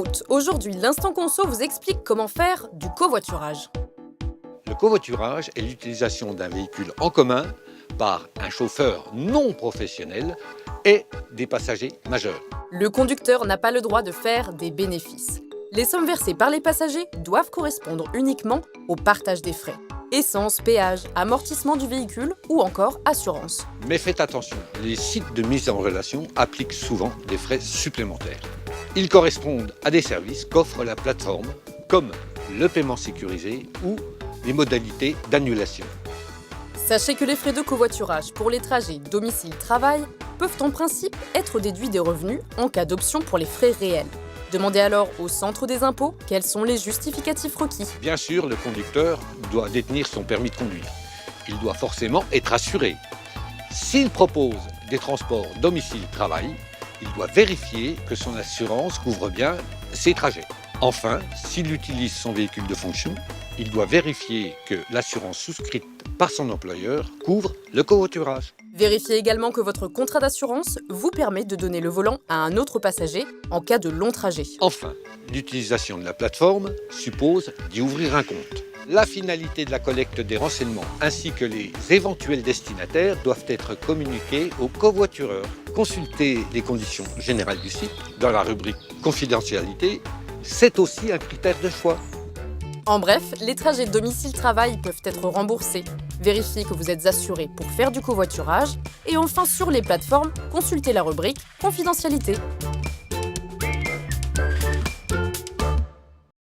internautes, aujourd'hui l'Instant Conso vous explique comment faire du covoiturage. Le covoiturage est l'utilisation d'un véhicule en commun par un chauffeur non professionnel et des passagers majeurs. Le conducteur n'a pas le droit de faire des bénéfices. Les sommes versées par les passagers doivent correspondre uniquement au partage des frais. Essence, péage, amortissement du véhicule ou encore assurance. Mais faites attention, les sites de mise en relation appliquent souvent des frais supplémentaires. Ils correspondent à des services qu'offre la plateforme, comme le paiement sécurisé ou les modalités d'annulation. Sachez que les frais de covoiturage pour les trajets domicile-travail peuvent en principe être déduits des revenus en cas d'option pour les frais réels. Demandez alors au centre des impôts quels sont les justificatifs requis. Bien sûr, le conducteur doit détenir son permis de conduire. Il doit forcément être assuré. S'il propose des transports domicile-travail, il doit vérifier que son assurance couvre bien ses trajets. Enfin, s'il utilise son véhicule de fonction, il doit vérifier que l'assurance souscrite par son employeur couvre le covoiturage. Vérifiez également que votre contrat d'assurance vous permet de donner le volant à un autre passager en cas de long trajet. Enfin, l'utilisation de la plateforme suppose d'y ouvrir un compte. La finalité de la collecte des renseignements ainsi que les éventuels destinataires doivent être communiqués aux covoitureurs. Consultez les conditions générales du site dans la rubrique confidentialité. C'est aussi un critère de choix. En bref, les trajets domicile-travail peuvent être remboursés. Vérifiez que vous êtes assuré pour faire du covoiturage. Et enfin, sur les plateformes, consultez la rubrique confidentialité.